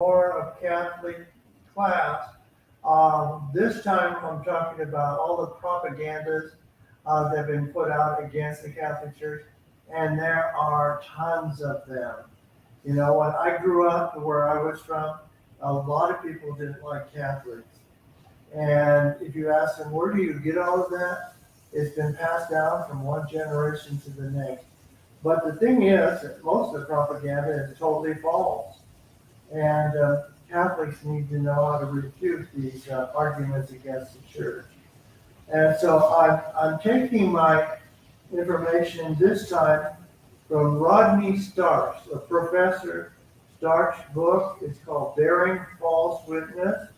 more of Catholic class. This time I'm talking about all the propagandas that have been put out against the Catholic Church, and there are tons of them. You know, when I grew up where I was from, a lot of people didn't like Catholics. And if you ask them, where do you get all of that? It's been passed down from one generation to the next. But the thing is, that most of the propaganda is totally false. And Catholics need to know how to refute these arguments against the church. And so I'm taking my information this time from Rodney Stark's, a Professor Stark's book. It's called Bearing False Witness,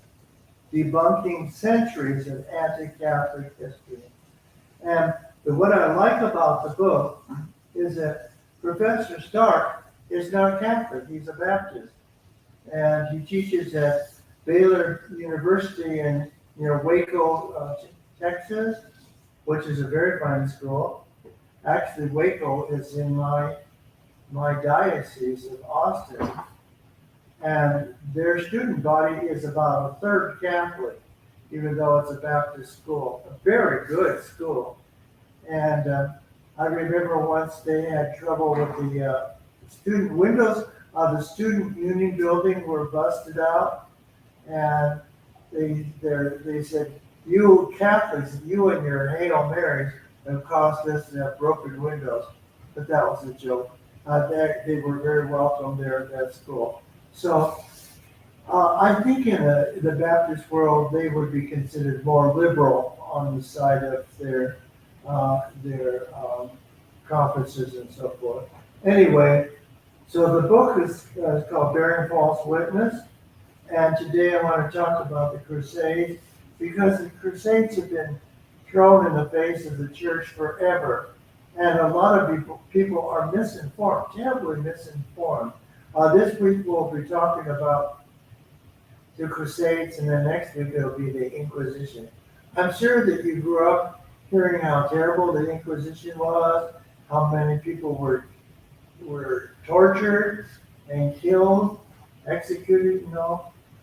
Debunking Centuries of Anti-Catholic History. And what I like about the book is that Professor Stark is not Catholic, he's a Baptist. And he teaches at Baylor University in Waco, Texas, which is a very fine school. Actually, Waco is in my diocese of Austin, and their student body is about a third Catholic, even though it's a Baptist school. A very good school. And I remember once they had trouble with the student windows of the student union building were busted out, and they said, "You Catholics, you and your Hail Marys have caused us to have broken windows." But that was a joke. They were very welcome there at that school. So I think in the Baptist world, they would be considered more liberal on the side of their conferences and so forth. Anyway, so the book is called Bearing False Witness, and today I want to talk about the Crusades, because the Crusades have been thrown in the face of the church forever, and a lot of people are misinformed, terribly misinformed. This week we'll be talking about the Crusades, and then next week it'll be the Inquisition. I'm sure that you grew up hearing how terrible the Inquisition was, how many people were tortured and killed, executed,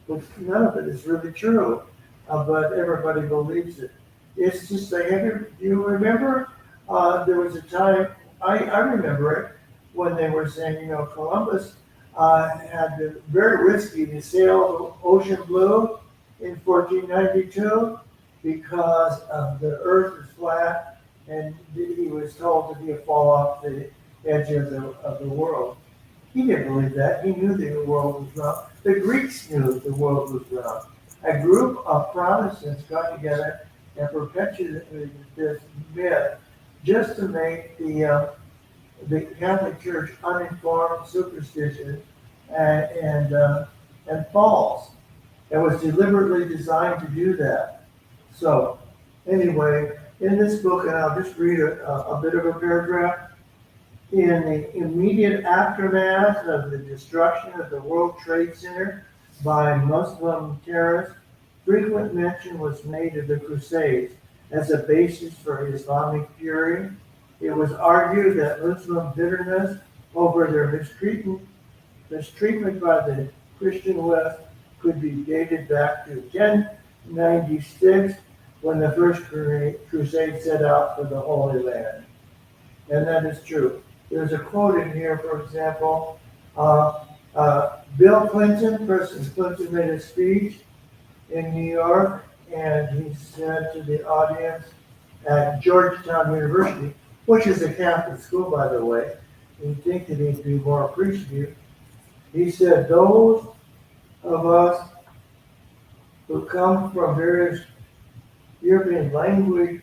but none of it is really true. But everybody believes it. It's just like, do you remember? There was a time, I remember it, when they were saying, Columbus had been very risky to sail ocean blue in 1492 because the earth is flat, and he was told that he'd fall off the edge of the world. He didn't believe that. He knew the world was round. The Greeks knew the world was round. A group of Protestants got together and perpetuated this myth just to make the Catholic Church uninformed, superstitious, and false. It was deliberately designed to do that. So, anyway, in this book, and I'll just read a bit of a paragraph. In the immediate aftermath of the destruction of the World Trade Center by Muslim terrorists, frequent mention was made of the Crusades as a basis for Islamic fury. It was argued that Muslim bitterness over their mistreatment by the Christian West could be dated back to 1096, when the first crusade set out for the Holy Land. And that is true. There's a quote in here, for example, Bill Clinton, President Clinton, made a speech in New York, and he said to the audience at Georgetown University, which is a Catholic school, by the way, you'd think that he'd be more appreciative. He said, "Those of us who come from various European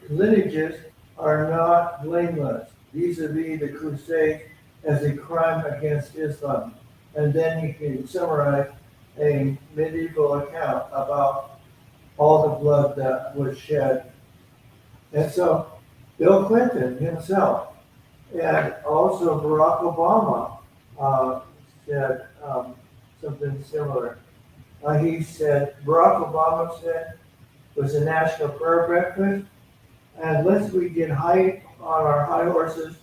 lineages are not blameless vis-a-vis the Crusade as a crime against Islam." And then he can summarize a medieval account about all the blood that was shed. And so Bill Clinton himself, and also Barack Obama, said something similar. Barack Obama said, was a national prayer breakfast, and lest we get high on our high horses,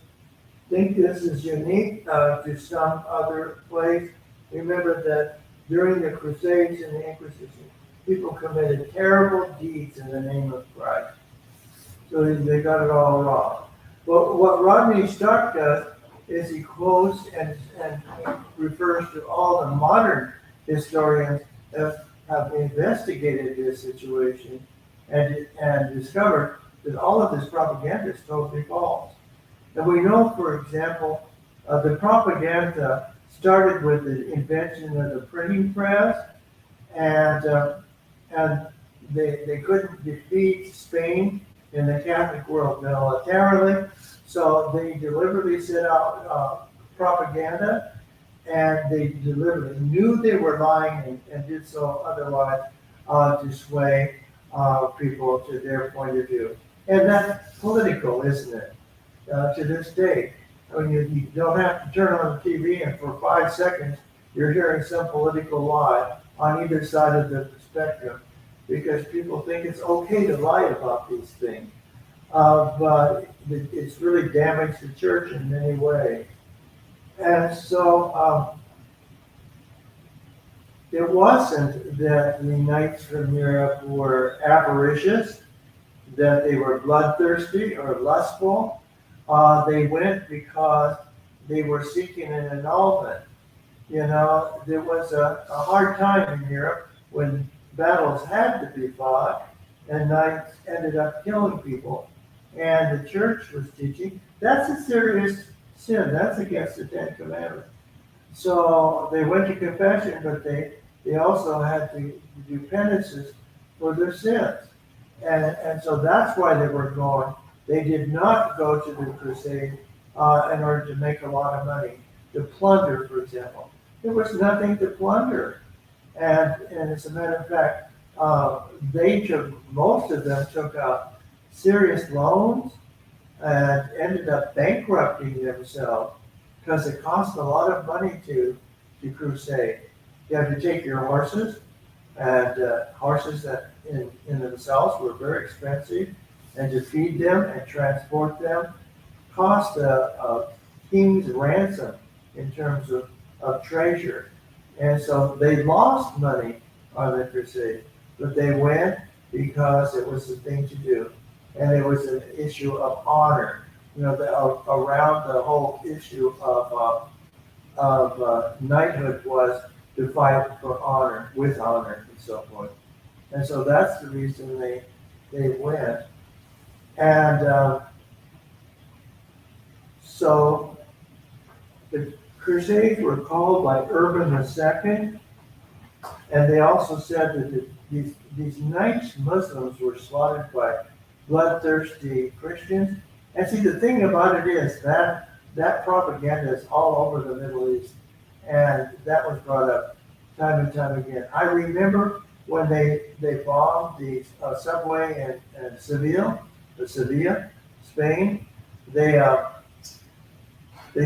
think this is unique to some other place. Remember that during the Crusades and the Inquisition, people committed terrible deeds in the name of Christ. So they got it all wrong. But what Rodney Stark does is he quotes and refers to all the modern historians that have investigated this situation and discovered that all of this propaganda is totally false. And we know, for example, the propaganda started with the invention of the printing press, and they couldn't defeat Spain in the Catholic world militarily, so they deliberately set out propaganda, and they deliberately knew they were lying and did so otherwise to sway people to their point of view. And that's political, isn't it? To this day. I mean, you don't have to turn on the TV, and for 5 seconds, you're hearing some political lie on either side of the spectrum, because people think it's okay to lie about these things. But it's really damaged the church in many ways. And so it wasn't that the knights from Europe were avaricious, that they were bloodthirsty or lustful. They went because they were seeking an annulment. You know, there was a hard time in Europe when battles had to be fought, and knights ended up killing people. And the church was teaching that's a serious sin. That's against the Ten Commandments. So they went to confession, but they also had to do penances for their sins. And so that's why they were going. They did not go to the crusade in order to make a lot of money, to plunder, for example. There was nothing to plunder. And as a matter of fact, most of them took out serious loans and ended up bankrupting themselves because it cost a lot of money to crusade. You had to take your horses, and horses that in themselves were very expensive, and to feed them and transport them cost a king's ransom in terms of treasure. And so they lost money on the crusade, but they went because it was the thing to do. And it was an issue of honor. You know, around the whole issue of knighthood was to fight for honor, with honor, and so forth. And so that's the reason they went. And so the Crusades were called by Urban II, and they also said that these Knights Muslims were slaughtered by bloodthirsty Christians. And see, the thing about it is that propaganda is all over the Middle East, and that was brought up time and time again. I remember when they bombed the subway in Seville, Spain. They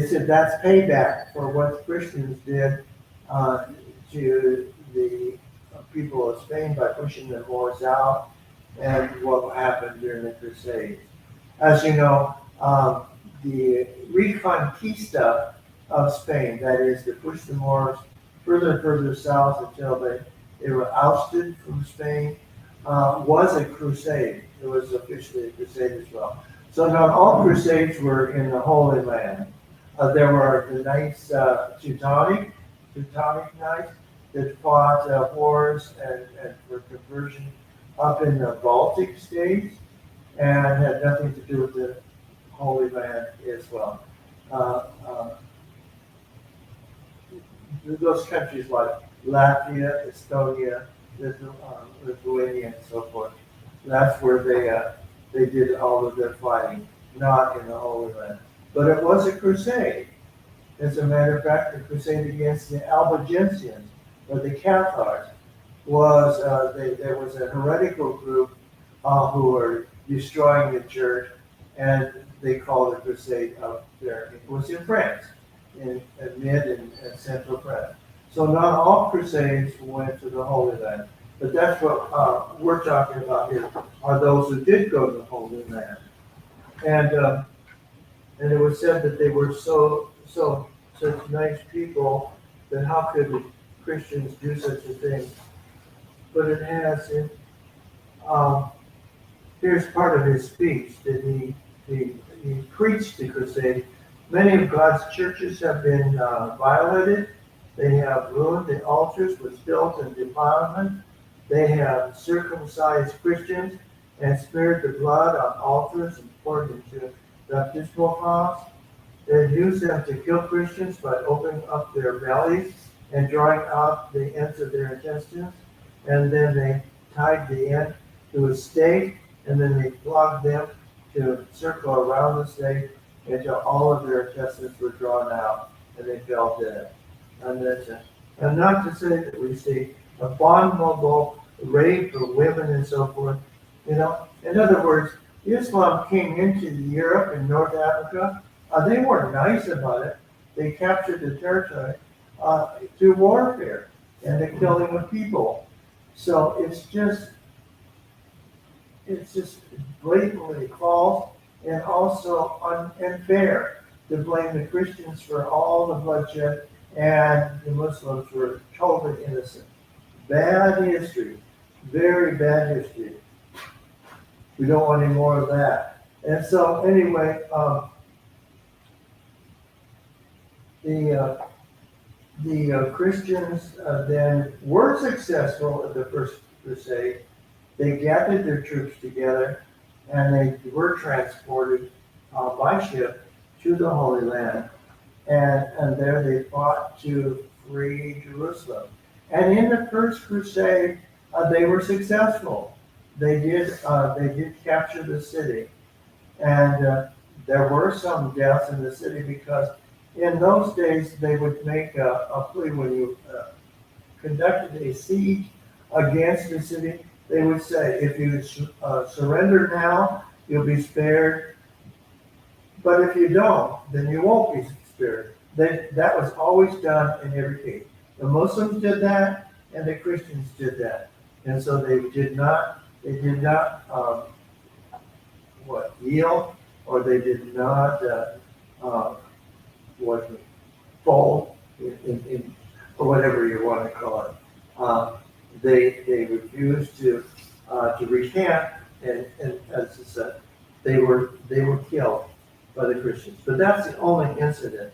said that's payback for what Christians did to the people of Spain by pushing the Moors out, and what happened during the Crusades. As you know, the Reconquista of Spain, that is, to push the Moors further and further south until they were ousted from Spain, was a crusade. It was officially a crusade as well. So not all crusades were in the Holy Land. There were the Knights, Teutonic Knights, that fought wars and for conversion up in the Baltic states, and had nothing to do with the Holy Land as well. Those countries like Latvia, Estonia, Lithuania, and so forth. That's where they did all of their fighting, not in the Holy Land. But it was a crusade. As a matter of fact, the crusade against the Albigensians, or the Cathars, was there was a heretical group who were destroying the church, and they called it crusade up there. It was in France, in mid and central France. So not all crusades went to the Holy Land, but that's what we're talking about here, are those who did go to the Holy Land. And it was said that they were such nice people that how could Christians do such a thing, but it has in, um, here's part of his speech that he preached the crusade. Many of God's churches have been violated. They have ruined the altars with filth and defilement. They have circumcised Christians and smeared the blood on altars and poured into baptismal founts. They used them to kill Christians by opening up their bellies and drawing out the ends of their intestines. And then they tied the end to a stake, and then they flogged them to circle around the stake until all of their intestines were drawn out and they fell dead. And not to say that we see abominable rape of women and so forth. In other words, Islam came into Europe and North Africa. They weren't nice about it. They captured the territory through warfare and the killing of people. So it's just blatantly false and also unfair to blame the Christians for all the bloodshed and the Muslims were totally innocent. Bad history, very bad history. We don't want any more of that. And so anyway, the Christians then were successful at the First Crusade. They gathered their troops together and they were transported by ship to the Holy Land. And there they fought to free Jerusalem. And in the First Crusade, they were successful. They did capture the city. And there were some deaths in the city because in those days they would make a plea when you conducted a siege against the city. They would say, if you surrender now, you'll be spared. But if you don't, then you won't be spared. That was always done in every case. The Muslims did that, and the Christians did that. And so they did not yield, or they did not fold, or whatever you want to call it. They refused to recant, and as I said, they were killed by the Christians. But that's the only incident.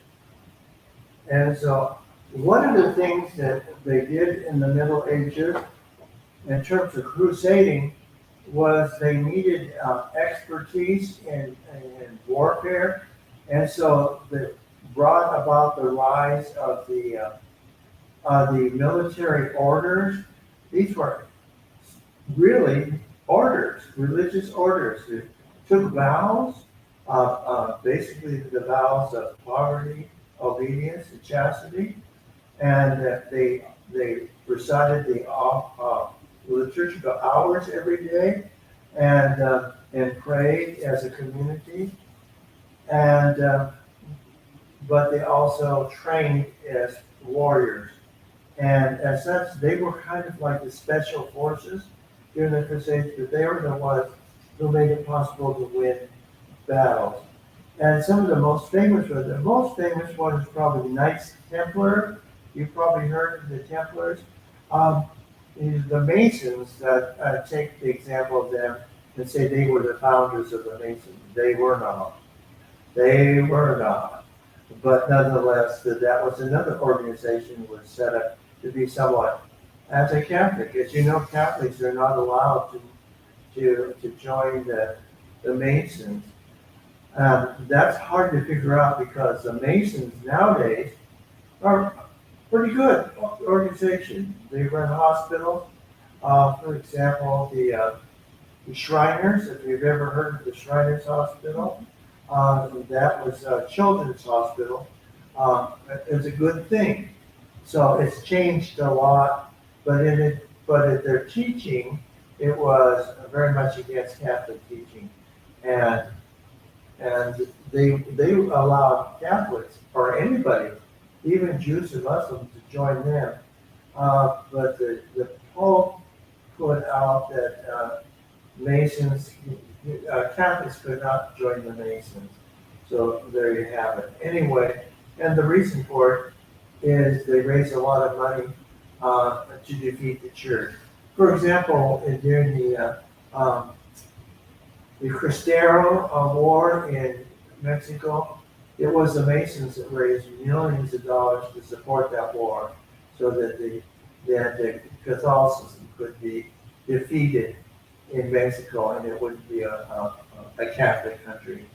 And so one of the things that they did in the Middle Ages in terms of crusading was they needed expertise in warfare, and so they brought about the rise of the military orders. These were really orders, religious orders. They took vows, basically the vows of poverty, obedience, and chastity, and they recited the liturgical hours every day, and prayed as a community, but they also trained as warriors. And as such, they were kind of like the special forces during the Crusades, but they were the ones who made it possible to win battles. And some of the most famous one is probably the Knights Templar. You've probably heard of the Templars. The Masons that take the example of them and say they were the founders of the Masons. They were not. They were not. But nonetheless, that was another organization was set up to be somewhat anti-Catholic. As you know, Catholics are not allowed to join the Masons. That's hard to figure out because the Masons nowadays are pretty good organization. They run hospitals. For example, the Shriners, if you've ever heard of the Shriners Hospital, that was a children's hospital. It's a good thing. So it's changed a lot, but in their teaching, it was very much against Catholic teaching, and they allowed Catholics or anybody, even Jews and Muslims, to join them. But the Pope put out that Catholics could not join the Masons. So there you have it. Anyway, and the reason for it is they raise a lot of money to defeat the church. For example, during the Cristero War in Mexico, it was the Masons that raised millions of dollars to support that war so that the Catholicism could be defeated in Mexico and it wouldn't be a Catholic country.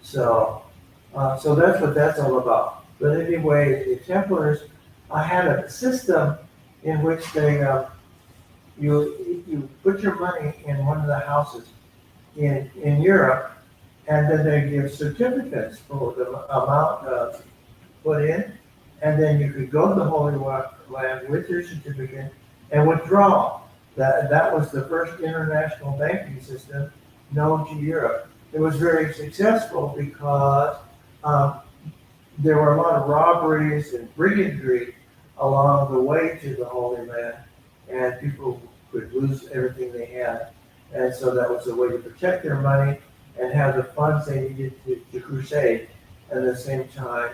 So that's what that's all about. But anyway, the Templars had a system in which you put your money in one of the houses in Europe, and then they give certificates for the amount put in, and then you could go to the Holy Land with your certificate and withdraw. That was the first international banking system known to Europe. It was very successful because there were a lot of robberies and brigandry along the way to the Holy Land, and people could lose everything they had. And so that was a way to protect their money and have the funds they needed to crusade. At the same time,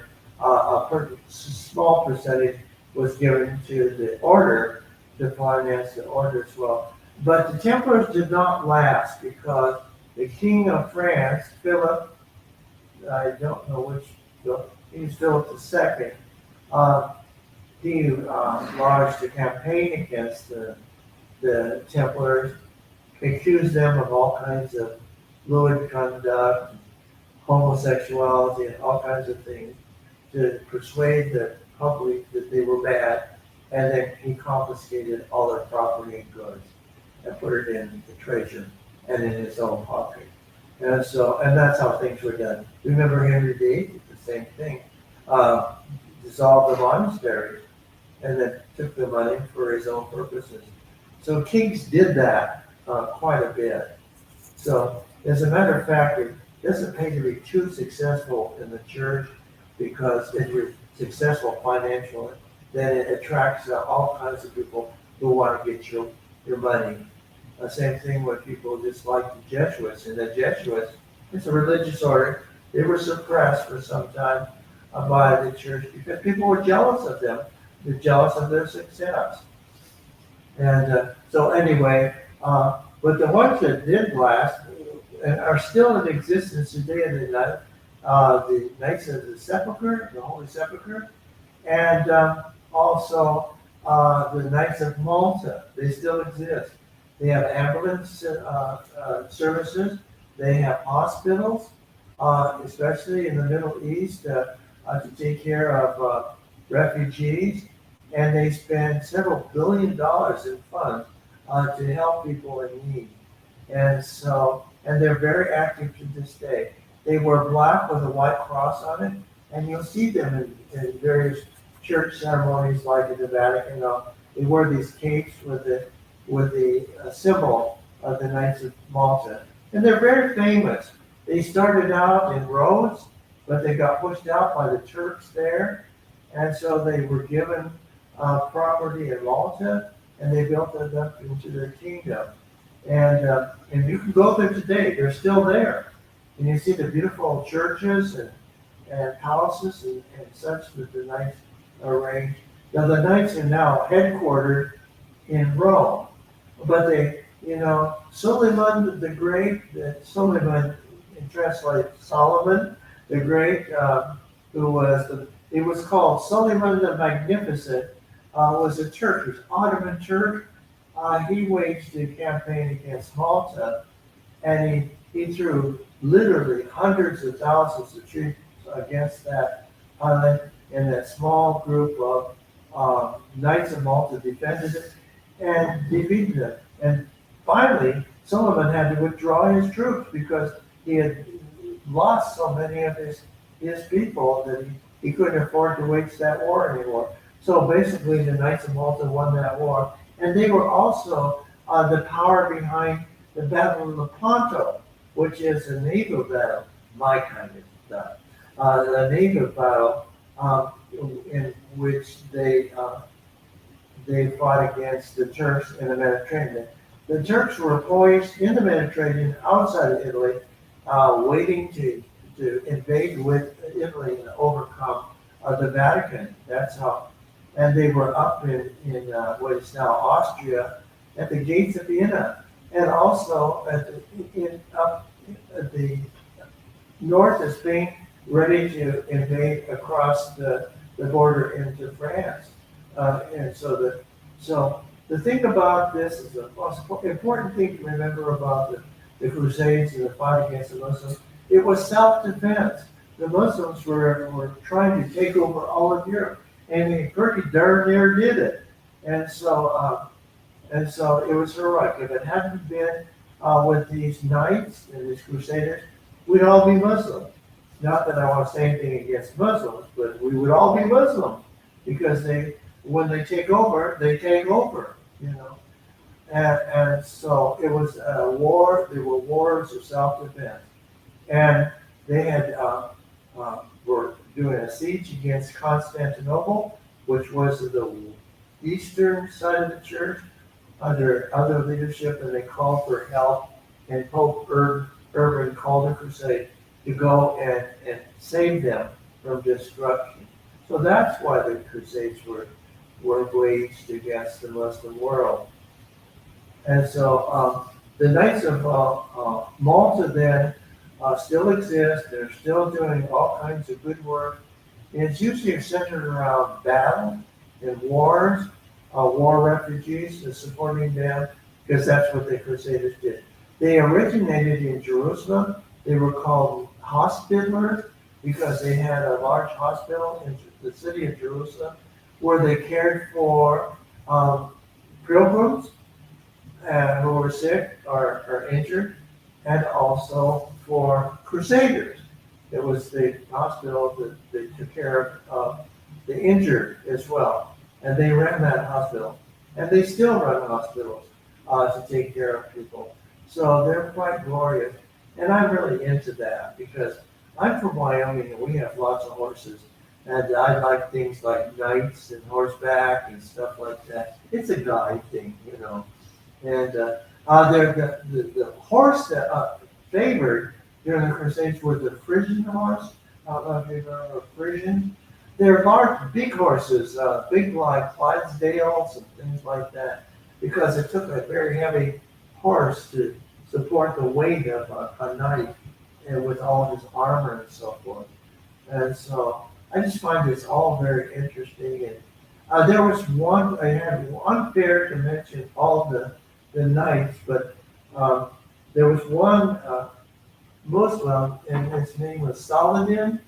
small percentage was given to the order to finance the order as well. But the Templars did not last because the King of France, Philip, I don't know which Philip, he was Philip II, he lodged a campaign against the Templars, accused them of all kinds of lewd conduct, homosexuality, and all kinds of things to persuade the public that they were bad. And then he confiscated all their property and goods and put it in the treasure and in his own pocket. And that's how things were done. Remember Henry VIII did the same thing. Dissolved the monasteries and then took the money for his own purposes. So kings did that quite a bit. So as a matter of fact, it doesn't pay to be too successful in the church, because if you're successful financially, then it attracts all kinds of people who want to get your money. Same thing with people just like the Jesuits. And the Jesuits, it's a religious order. They were suppressed for some time by the church because people were jealous of them. They're jealous of their success. And so anyway, but the ones that did last and are still in existence today are the Knights of the Sepulchre, the Holy Sepulchre, and also the Knights of Malta. They still exist. They have ambulance services. They have hospitals, especially in the Middle East, to take care of refugees. And they spend several $billions in funds to help people in need. And they're very active to this day. They wear black with a white cross on it, and you'll see them in various church ceremonies like in the Vatican. They wear these capes with the symbol of the Knights of Malta. And they're very famous. They started out in Rhodes, but they got pushed out by the Turks there. And so they were given property in Malta, and they built it up into their kingdom. And you can go there today. They're still there. And you see the beautiful churches and palaces and such that the Knights arranged. Now the Knights are now headquartered in Rome. But Suleiman the Great, Suleiman translates Solomon the Great, who was it was called Suleiman the Magnificent, was a Turk, he was Ottoman Turk. He waged a campaign against Malta, and he threw literally hundreds of thousands of troops against that island, and that small group of Knights of Malta defended it and defeated it. And finally, Suleiman had to withdraw his troops because he had lost so many of his people that he couldn't afford to wage that war anymore. So basically, the Knights of Malta won that war. And they were also the power behind the Battle of Lepanto, which is a naval battle, my kind of stuff. A naval battle in which they fought against the Turks in the Mediterranean. The Turks were poised in the Mediterranean outside of Italy, waiting to invade with Italy and overcome the Vatican. That's how and they were up in what is now Austria at the gates of Vienna, and also up at the north of Spain, ready to invade across the border into France. So the thing about this is the most important thing to remember about the Crusades and the fight against the Muslims. It was self-defense. The Muslims were trying to take over all of Europe, and they pretty darn near did it. And so it was heroic. If it hadn't been with these knights and these crusaders, we'd all be Muslims. Not that I want to say anything against Muslims, but we would all be Muslims because when they take over, you know. And so it was a war. There were wars of self-defense, and they were doing a siege against Constantinople, which was the eastern side of the church under other leadership, and they called for help. And Pope Urban called a crusade to go and save them from destruction. So that's why the Crusades were waged against the Muslim world. And so the Knights of Malta then still exist. They're still doing all kinds of good work. And it's usually centered around battle and wars, war refugees, and supporting them, because that's what the Crusaders did. They originated in Jerusalem. They were called Hospitallers because they had a large hospital in the city of Jerusalem where they cared for pilgrims who were sick or injured, and also for crusaders. It was the hospital that they took care of the injured as well. And they ran that hospital. And they still run hospitals to take care of people. So they're quite glorious. And I'm really into that because I'm from Wyoming and we have lots of horses. And I like things like knights and horseback and stuff like that. It's a guide thing, you know. And the horse that favored during the Crusades was the Frisian horse. I don't know if you've heard of Frisian. They're large, big horses, big like Clydesdales and things like that, because it took a very heavy horse to support the weight of a knight and with all his armor and so forth. And so I just find this all very interesting. And there was one, I had unfair to mention all the knights, but there was one Muslim, and his name was Saladin,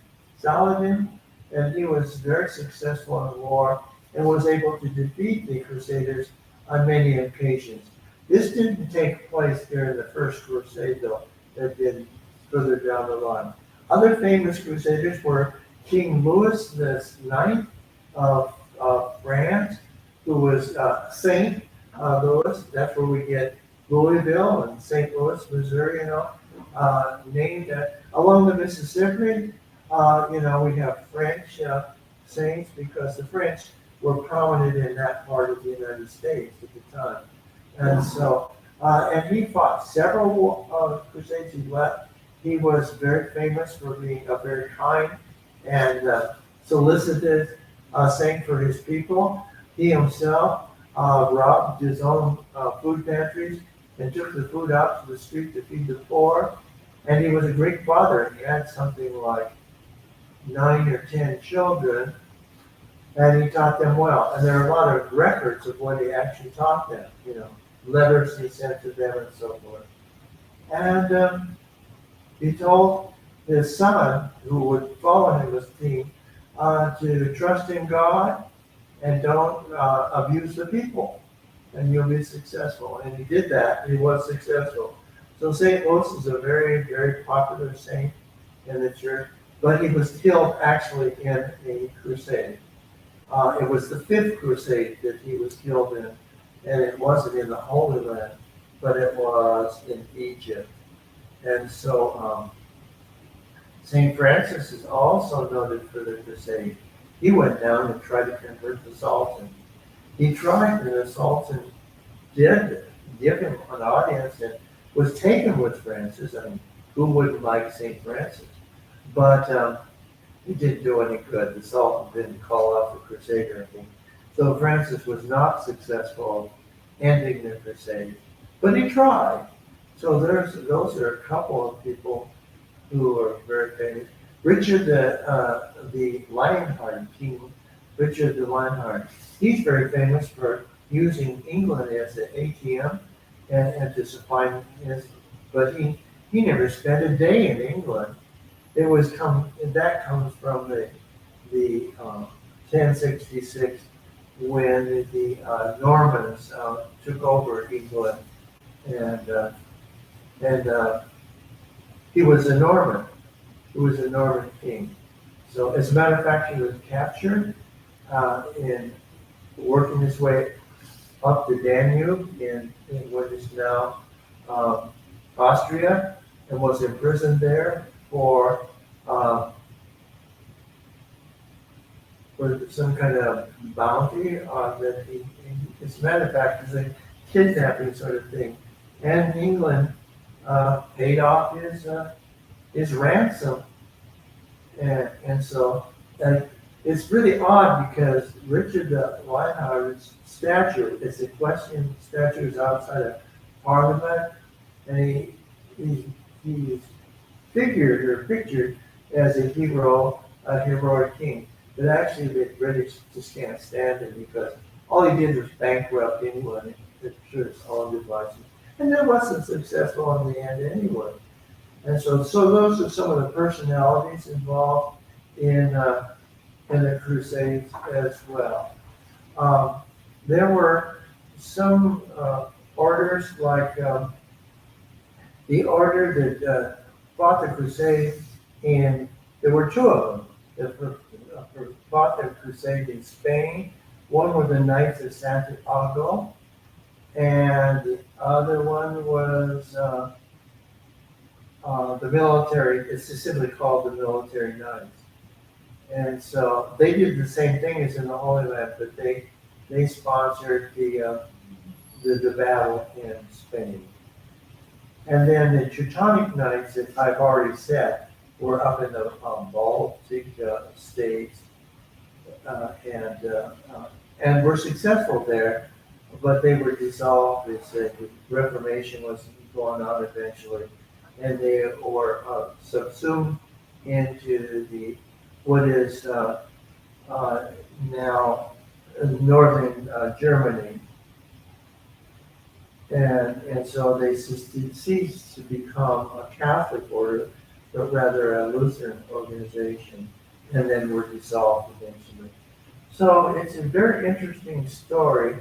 and he was very successful in the war and was able to defeat the Crusaders on many occasions. This didn't take place during the First Crusade, though. That did further down the line. Other famous Crusaders were King Louis IX of France, who was Saint Louis. That's where we get Louisville and St. Louis, Missouri, named along the Mississippi. We have French saints because the French were prominent in that part of the United States at the time. And so, and he fought several crusades. He left. He was very famous for being a very kind and solicitous saint for his people. He himself robbed his own food pantries and took the food out to the street to feed the poor. And he was a great father. He had something like 9 or 10 children, and he taught them well. And there are a lot of records of what he actually taught them, letters he sent to them and so forth. And he told his son, who would follow him as king, to trust in God and don't abuse the people, and you'll be successful. And he did that. He was successful. So St. Louis is a very, very popular saint in the church, but he was killed actually in a crusade. It was the Fifth Crusade that he was killed in, and it wasn't in the Holy Land, but it was in Egypt. And so St. Francis is also noted for the crusade. He went down and tried to convert the Sultan. He tried, and the Sultan did give him an audience and was taken with Francis. I mean, who wouldn't like St. Francis? But it didn't do any good. The Sultan didn't call off the crusade or anything. So Francis was not successful ending the crusade, but he tried. So those are a couple of people who are very famous. Richard the Lionheart, King Richard the Lionheart. He's very famous for using England as an ATM and to supply his, but he never spent a day in England. That comes from the 1066 when the Normans took over England, and he was a Norman. He was a Norman king. So as a matter of fact, he was captured in working his way up the Danube in what is now Austria, and was imprisoned there uh, for some kind of bounty that as a matter of fact, is a kidnapping sort of thing. And England paid off his ransom, and so it's really odd because Richard the Lionheart's statue, it's a Equestrian statue, is outside of Parliament, and he's figured or pictured as a hero, a heroic king. But actually, the British just can't stand him because all he did was bankrupt England and should have sold his license, and that wasn't successful in the end anyway. And so those are some of the personalities involved in the Crusades as well. There were some orders like the order that fought the Crusade in. There were two of them that fought the Crusade in Spain. One were the Knights of Santiago, and the other one was the military. It's just simply called the Military Knights. And so they did the same thing as in the Holy Land, but they sponsored the battle in Spain. And then the Teutonic Knights, that I've already said, were up in the Baltic states and were successful there, but they were dissolved as the Reformation was going on eventually, and they were subsumed into what is now northern Germany. And so they ceased to become a Catholic order, but rather a Lutheran organization, and then were dissolved eventually. So it's a very interesting story,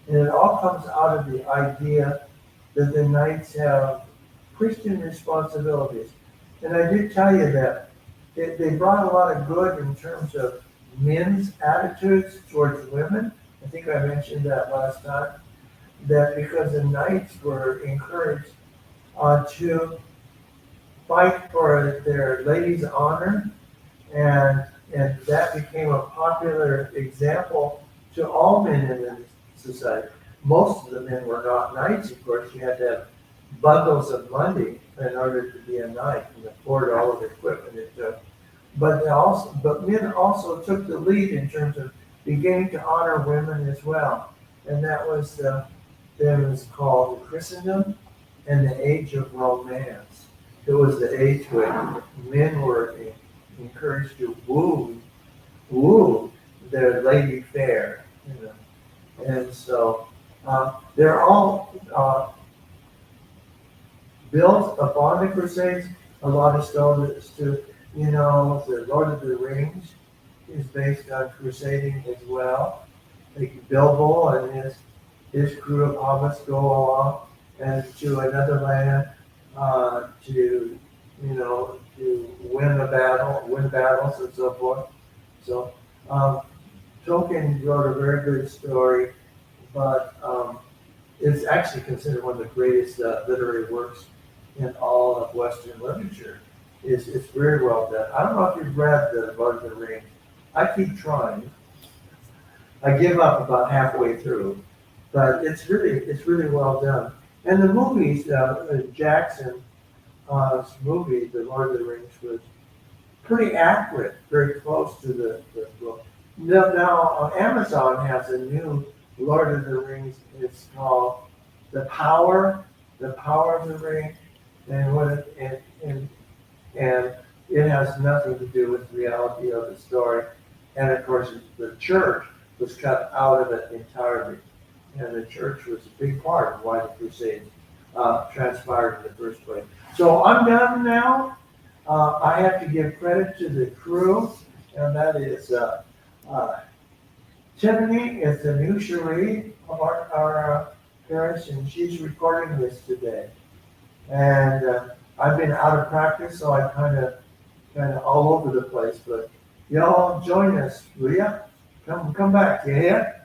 and it all comes out of the idea that the Knights have Christian responsibilities. And I did tell you that they brought a lot of good in terms of men's attitudes towards women. I think I mentioned that last time. That because the Knights were encouraged to fight for their ladies' honor, and that became a popular example to all men in the society. Most of the men were not knights, of course. You had to have bundles of money in order to be a knight and afford all of the equipment it took. But men also took the lead in terms of beginning to honor women as well, and that was called the Christendom and the Age of Romance. It was the age when men were encouraged to woo their lady fair, and so they're all built upon the Crusades. A lot of stories to, the Lord of the Rings is based on crusading as well. Like Bilbo and his crew of hobbits go along and to another land to win battles and so forth. So Tolkien wrote a very good story, but it's actually considered one of the greatest literary works in all of Western literature. It's very well done. I don't know if you've read The Lord of the Rings. I keep trying. I give up about halfway through, but it's really well done. And the movies, Jackson's movie, The Lord of the Rings, was pretty accurate, very close to the book. Now, Amazon has a new Lord of the Rings. It's called The Power of the Ring, and and it has nothing to do with the reality of the story. And of course, the church was cut out of it entirely, and the church was a big part of why the Crusades transpired in the first place. So I'm done now. I have to give credit to the crew, and that is Tiffany is the new Cherie of our parish, and she's recording this today. And I've been out of practice, so I kind of all over the place. But y'all join us, will ya? Come back, you hear?